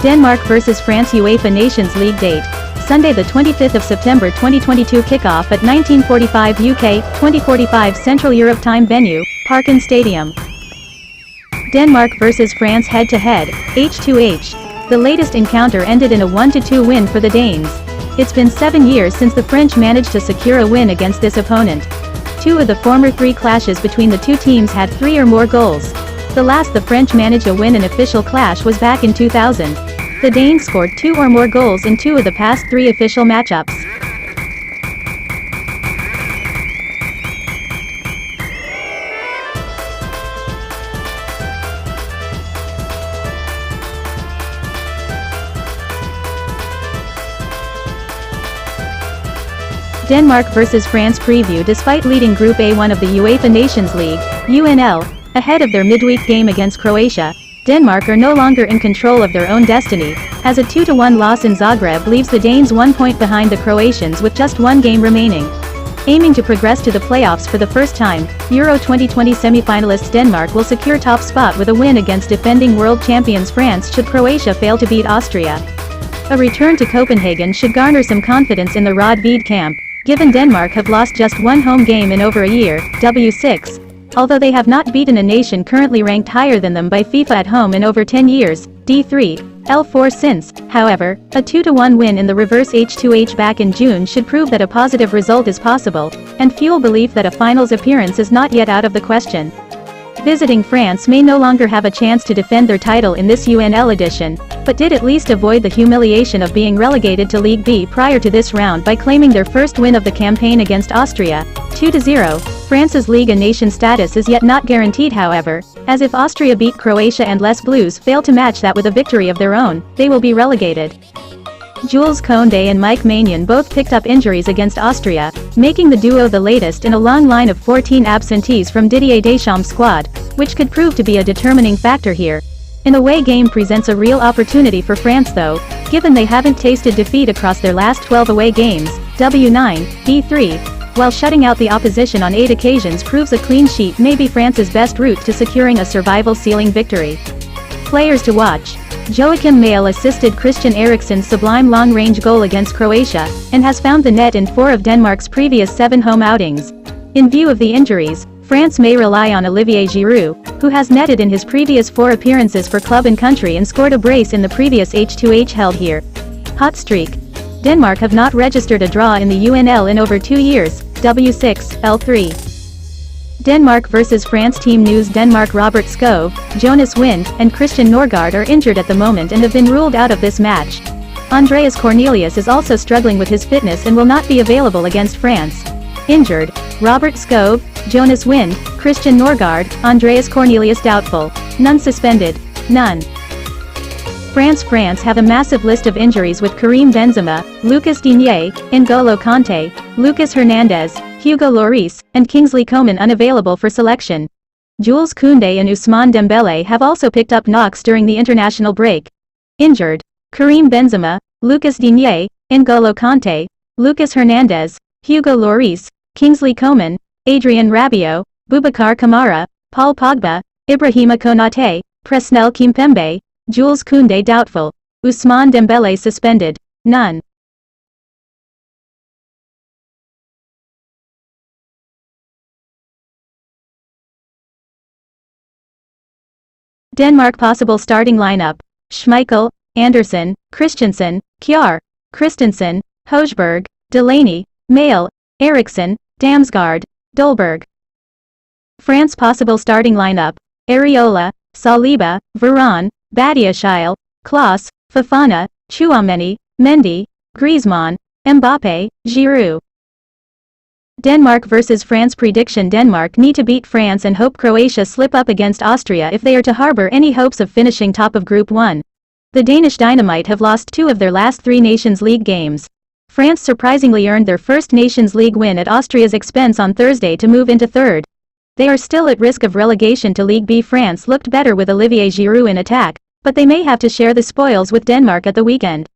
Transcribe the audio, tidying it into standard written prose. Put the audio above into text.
Denmark vs France UEFA Nations League date. Sunday the 25th of September 2022 kickoff at 19:45 UK, 20:45 Central Europe time venue, Parken Stadium. Denmark vs France head-to-head, H2H. The latest encounter ended in a 1-2 win for the Danes. It's been 7 years since the French managed to secure a win against this opponent. 2 of the former 3 clashes between the two teams had 3 or more goals. The last the French managed to win an official clash was back in 2000. The Danes scored 2 or more goals in 2 of the past 3 official matchups. Denmark vs France preview. Despite leading Group A1 of the UEFA Nations League, UNL, ahead of their midweek game against Croatia, Denmark are no longer in control of their own destiny, as a 2-1 loss in Zagreb leaves the Danes 1 point behind the Croatians with just 1 game remaining. Aiming to progress to the playoffs for the first time, Euro 2020 semi-finalists Denmark will secure top spot with a win against defending world champions France should Croatia fail to beat Austria. A return to Copenhagen should garner some confidence in the Rod Veed camp, given Denmark have lost just 1 home game in over a year, W6. Although they have not beaten a nation currently ranked higher than them by FIFA at home in over 10 years, D3, L4 since, however, a 2-1 win in the reverse H2H back in June should prove that a positive result is possible, and fuel belief that a finals appearance is not yet out of the question. Visiting France may no longer have a chance to defend their title in this UNL edition, but did at least avoid the humiliation of being relegated to League B prior to this round by claiming their first win of the campaign against Austria, 2-0. France's Liga Nation status is yet not guaranteed, however, as if Austria beat Croatia and Les Blues fail to match that with a victory of their own, they will be relegated. Jules Koundé and Mike Maignan both picked up injuries against Austria, making the duo the latest in a long line of 14 absentees from Didier Deschamps' squad, which could prove to be a determining factor here. An away game presents a real opportunity for France though, given they haven't tasted defeat across their last 12 away games, W9, D3, while shutting out the opposition on 8 occasions proves a clean sheet may be France's best route to securing a survival-sealing victory. Players to watch. Joachim Mael assisted Christian Eriksen's sublime long-range goal against Croatia, and has found the net in 4 of Denmark's previous 7 home outings. In view of the injuries, France may rely on Olivier Giroud, who has netted in his previous 4 appearances for club and country and scored a brace in the previous H2H held here. Hot streak. Denmark have not registered a draw in the UNL in over 2 years, W6, L3. Denmark vs France team news. Denmark Robert Skov, Jonas Wind, and Christian Norgard are injured at the moment and have been ruled out of this match. Andreas Cornelius is also struggling with his fitness and will not be available against France. Injured: Robert Skov, Jonas Wind, Christian Norgard, Andreas Cornelius doubtful. None suspended. None. France have a massive list of injuries with Karim Benzema, Lucas Digne, N'Golo Kanté, Lucas Hernandez, Hugo Lloris, and Kingsley Coman unavailable for selection. Jules Koundé and Ousmane Dembélé have also picked up knocks during the international break. Injured: Karim Benzema, Lucas Digne, N'Golo Kanté, Lucas Hernandez, Hugo Lloris, Kingsley Coman, Adrien Rabiot, Boubacar Kamara, Paul Pogba, Ibrahima Konaté, Presnel Kimpembe, Jules Koundé doubtful. Ousmane Dembélé suspended. None. Denmark possible starting lineup: Schmeichel, Andersen, Christensen, Kjær, Christensen, Højbjerg, Delaney, Mael, Eriksen, Damsgaard, Dolberg. France possible starting lineup: Areola, Saliba, Varane, Badiashile, Klaas, Fofana, Tchouaméni, Mendy, Griezmann, Mbappe, Giroud. Denmark vs France prediction. Denmark need to beat France and hope Croatia slip up against Austria if they are to harbor any hopes of finishing top of Group 1. The Danish Dynamite have lost 2 of their last 3 Nations League games. France surprisingly earned their first Nations League win at Austria's expense on Thursday to move into 3rd. They are still at risk of relegation to League B. France looked better with Olivier Giroud in attack, but they may have to share the spoils with Denmark at the weekend.